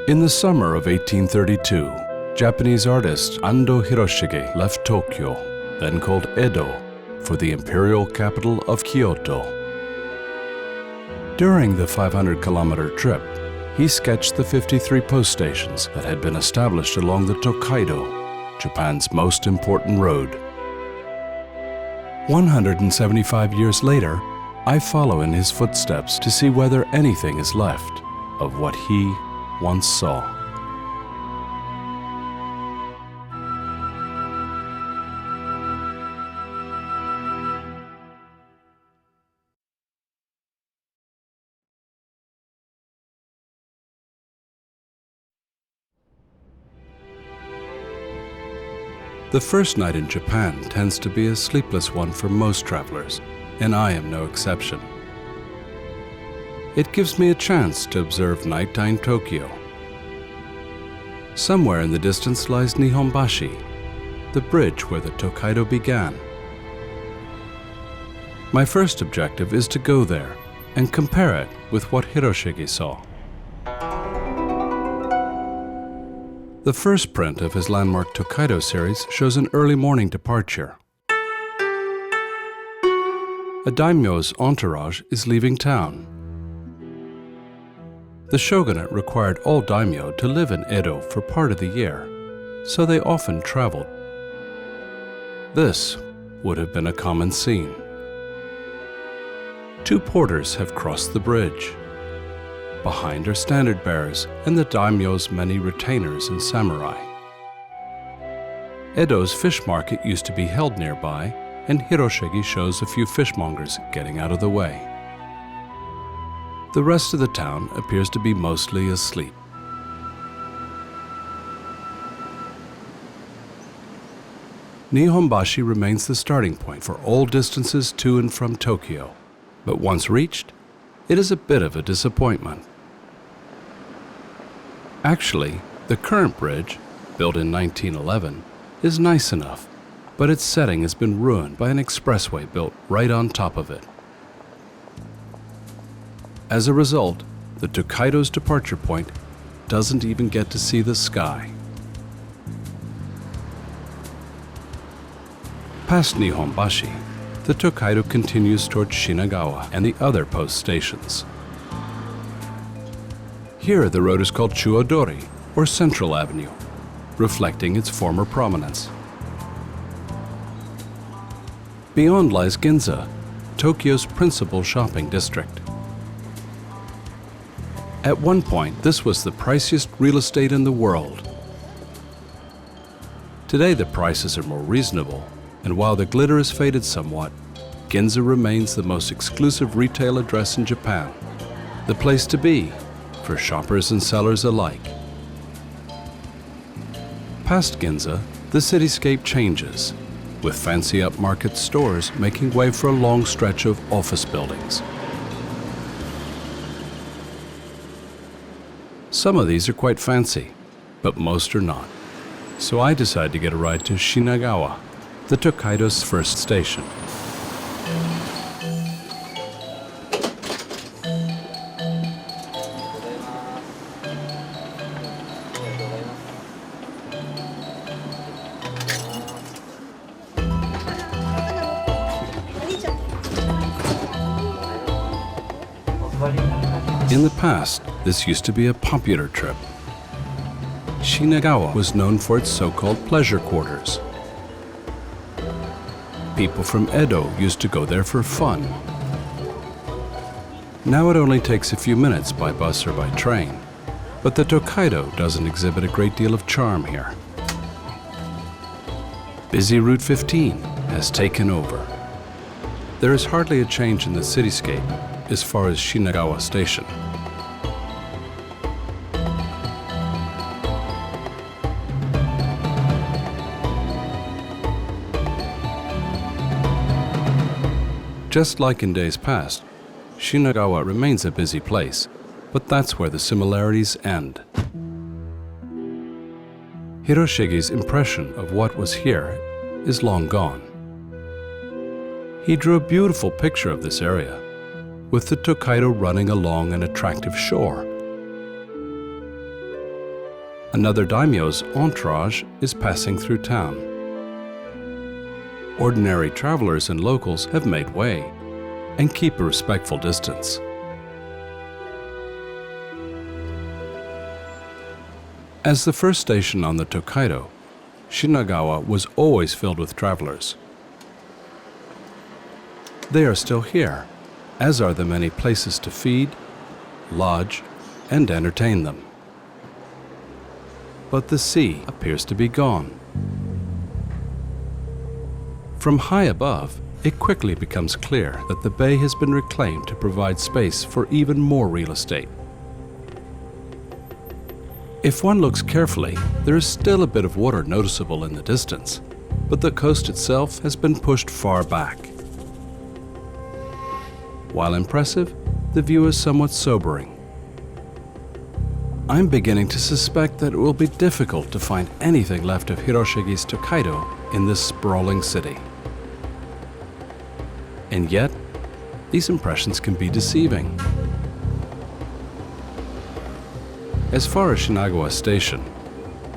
In the summer of 1832, Japanese artist Ando Hiroshige left Tokyo, then called Edo, for the imperial capital of Kyoto. During the 500-kilometer trip, he sketched the 53 post stations that had been established along the Tokaido, Japan's most important road. 175 years later, I follow in his footsteps to see whether anything is left of what he once saw. The first night in Japan tends to be a sleepless one for most travelers, and I am no exception. It gives me a chance to observe nighttime Tokyo. Somewhere in the distance lies Nihonbashi, the bridge where the Tokaido began. My first objective is to go there and compare it with what Hiroshige saw. The first print of his landmark Tokaido series shows an early morning departure. A daimyo's entourage is leaving town. The shogunate required all daimyo to live in Edo for part of the year, so they often traveled. This would have been a common scene. Two porters have crossed the bridge. Behind are standard bearers and the daimyo's many retainers and samurai. Edo's fish market used to be held nearby, and Hiroshige shows a few fishmongers getting out of the way. The rest of the town appears to be mostly asleep. Nihonbashi remains the starting point for all distances to and from Tokyo, but once reached, it is a bit of a disappointment. Actually, the current bridge, built in 1911, is nice enough, but its setting has been ruined by an expressway built right on top of it. As a result, the Tokaido's departure point doesn't even get to see the sky. Past Nihonbashi, the Tokaido continues towards Shinagawa and the other post stations. Here the road is called Chuodori, or Central Avenue, reflecting its former prominence. Beyond lies Ginza, Tokyo's principal shopping district. At one point, this was the priciest real estate in the world. Today the prices are more reasonable, and while the glitter has faded somewhat, Ginza remains the most exclusive retail address in Japan, the place to be for shoppers and sellers alike. Past Ginza, the cityscape changes, with fancy upmarket stores making way for a long stretch of office buildings. Some of these are quite fancy, but most are not. So I decided to get a ride to Shinagawa, the Tokaido's first station. In the past, this used to be a popular trip. Shinagawa was known for its so-called pleasure quarters. People from Edo used to go there for fun. Now it only takes a few minutes by bus or by train, but the Tokaido doesn't exhibit a great deal of charm here. Busy Route 15 has taken over. There is hardly a change in the cityscape as far as Shinagawa Station. Just like in days past, Shinagawa remains a busy place, but that's where the similarities end. Hiroshige's impression of what was here is long gone. He drew a beautiful picture of this area, with the Tokaido running along an attractive shore. Another daimyo's entourage is passing through town. Ordinary travelers and locals have made way and keep a respectful distance. As the first station on the Tokaido, Shinagawa was always filled with travelers. They are still here, as are the many places to feed, lodge, and entertain them. But the sea appears to be gone. From high above, it quickly becomes clear that the bay has been reclaimed to provide space for even more real estate. If one looks carefully, there is still a bit of water noticeable in the distance, but the coast itself has been pushed far back. While impressive, the view is somewhat sobering. I'm beginning to suspect that it will be difficult to find anything left of Hiroshige's Tokaido in this sprawling city. And yet, these impressions can be deceiving. As far as Shinagawa Station,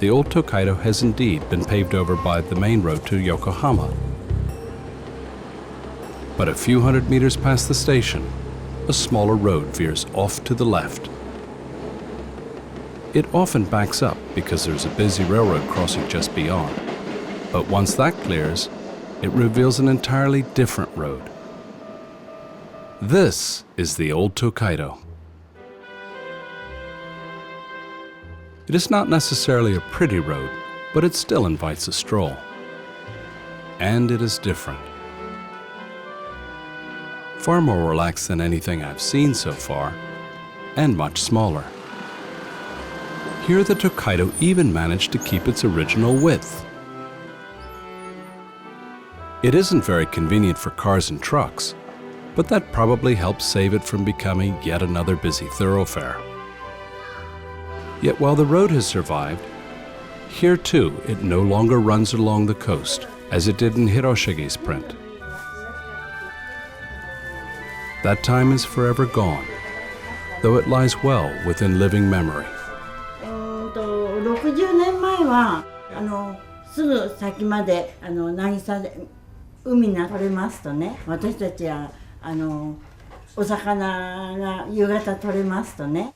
the Old Tokaido has indeed been paved over by the main road to Yokohama. But a few hundred meters past the station, a smaller road veers off to the left. It often backs up because there's a busy railroad crossing just beyond. But once that clears, it reveals an entirely different road. This is the Old Tokaido. It is not necessarily a pretty road, but it still invites a stroll. And it is different. Far more relaxed than anything I've seen so far, and much smaller. Here the Tokaido even managed to keep its original width. It isn't very convenient for cars and trucks, but that probably helps save it from becoming yet another busy thoroughfare. Yet while the road has survived, here too it no longer runs along the coast as it did in Hiroshige's print. That time is forever gone, though it lies well within living memory. 60年前はすぐ先まで渚で海が取れますとね、私たちはお魚が夕方取れますとね。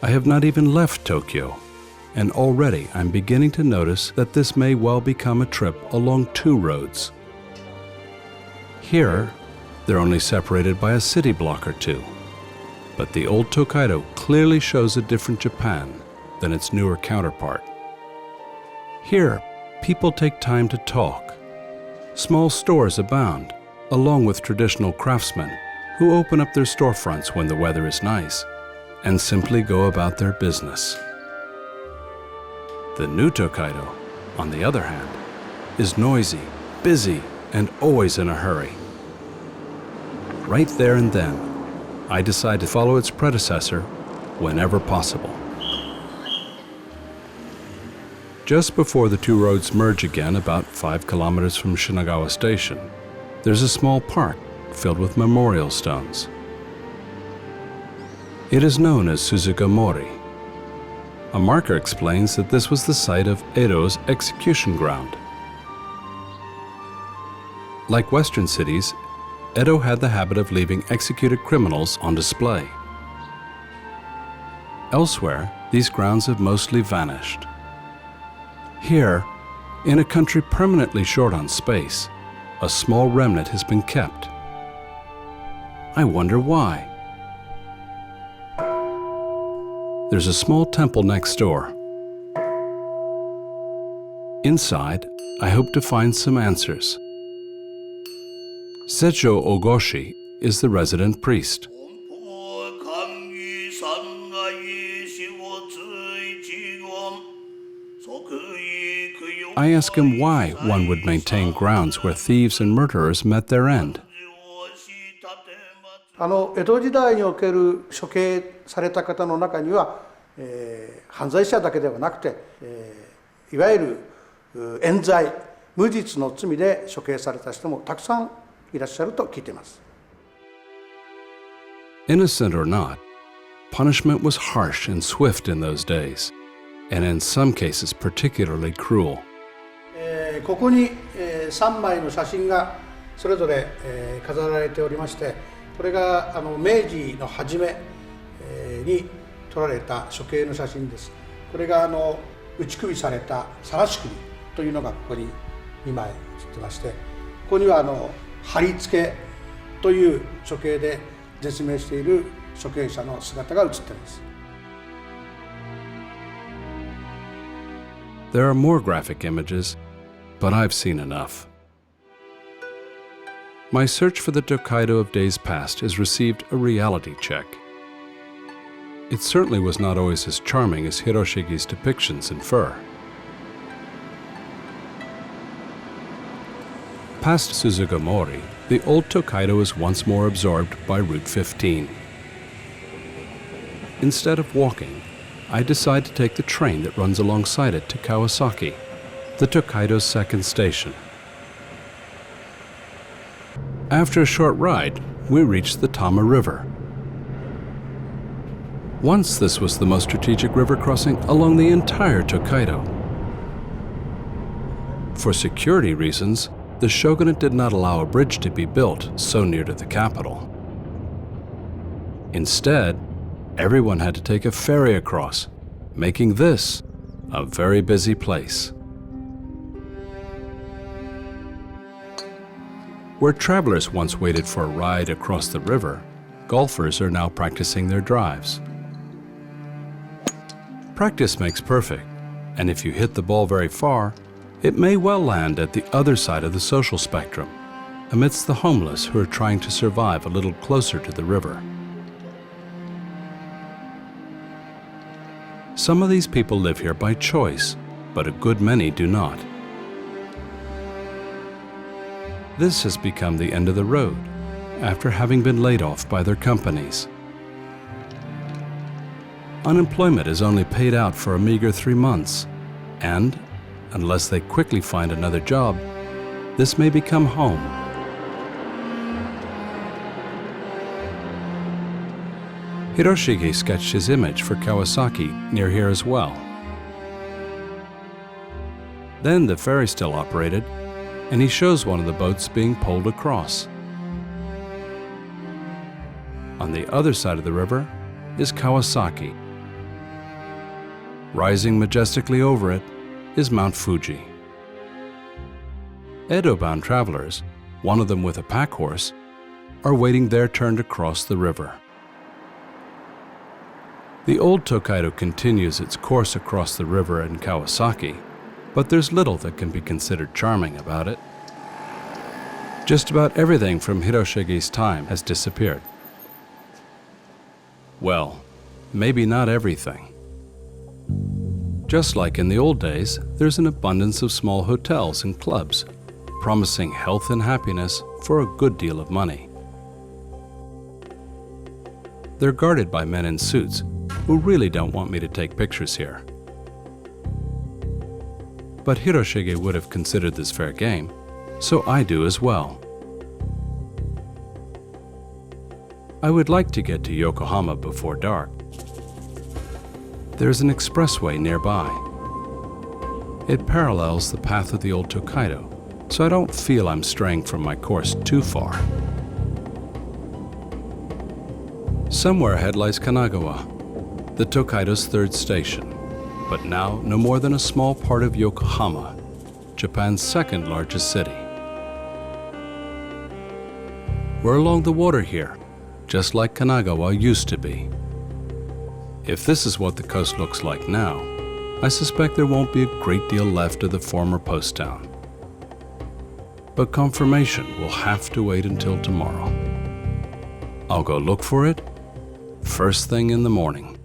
I have not even left Tokyo, and already I'm beginning to notice that this may well become a trip along two roads. Here, they're only separated by a city block or two, but the Old Tokaido clearly shows a different Japan than its newer counterpart. Here, people take time to talk. Small stores abound, along with traditional craftsmen who open up their storefronts when the weather is nice and simply go about their business. The new Tokaido, on the other hand, is noisy, busy, and always in a hurry. Right there and then, I decide to follow its predecessor whenever possible. Just before the two roads merge again about 5 kilometers from Shinagawa Station, there's a small park filled with memorial stones. It is known as Suzugamori. A marker explains that this was the site of Edo's execution ground. Like Western cities, Edo had the habit of leaving executed criminals on display. Elsewhere, these grounds have mostly vanished. Here, in a country permanently short on space, a small remnant has been kept. I wonder why. There's a small temple next door. Inside, I hope to find some answers. Sejo Ogoshi is the resident priest. I ask him why one would maintain grounds where thieves and murderers met their end. 江戸時代における処刑された方の中には、犯罪者だけではなくて、いわゆる冤罪、無実の罪で処刑された人もたくさんいらっしゃると聞いています。Innocent or not, punishment was harsh and swift in those days, and in some cases particularly cruel. ここに3枚の写真がそれぞれ飾られておりまして、これが明治の初めに撮られた処刑の写真です。これが打ち首された晒し首というのがここに2枚写ってまして、ここには貼り付けという処刑で絶命している処刑者の姿が写っています。There are more graphic images, but I've seen enough. My search for the Tokaido of days past has received a reality check. It certainly was not always as charming as Hiroshige's depictions infer. Past Suzugamori, the Old Tokaido is once more absorbed by Route 15. Instead of walking, I decide to take the train that runs alongside it to Kawasaki, the Tokaido's second station. After a short ride, we reach the Tama River. Once this was the most strategic river crossing along the entire Tokaido. For security reasons, the shogunate did not allow a bridge to be built so near to the capital. Instead, everyone had to take a ferry across, making this a very busy place. Where travelers once waited for a ride across the river, golfers are now practicing their drives. Practice makes perfect, and if you hit the ball very far, it may well land at the other side of the social spectrum, amidst the homeless who are trying to survive a little closer to the river. Some of these people live here by choice, but a good many do not. This has become the end of the road, after having been laid off by their companies. Unemployment is only paid out for a meager 3 months, and, unless they quickly find another job, this may become home. Hiroshige sketched his image for Kawasaki near here as well. Then the ferry still operated, and he shows one of the boats being poled across. On the other side of the river is Kawasaki. Rising majestically over it is Mount Fuji. Edo-bound travelers, one of them with a pack horse, are waiting their turn to cross the river. The Old Tokaido continues its course across the river in Kawasaki, but there's little that can be considered charming about it. Just about everything from Hiroshige's time has disappeared. Well, maybe not everything. Just like in the old days, there's an abundance of small hotels and clubs, promising health and happiness for a good deal of money. They're guarded by men in suits who really don't want me to take pictures here. But Hiroshige would have considered this fair game, so I do as well. I would like to get to Yokohama before dark. There's an expressway nearby. It parallels the path of the Old Tokaido, so I don't feel I'm straying from my course too far. Somewhere ahead lies Kanagawa, the Tokaido's third station, but now no more than a small part of Yokohama, Japan's second largest city. We're along the water here, just like Kanagawa used to be. If this is what the coast looks like now, I suspect there won't be a great deal left of the former post town. But confirmation will have to wait until tomorrow. I'll go look for it first thing in the morning.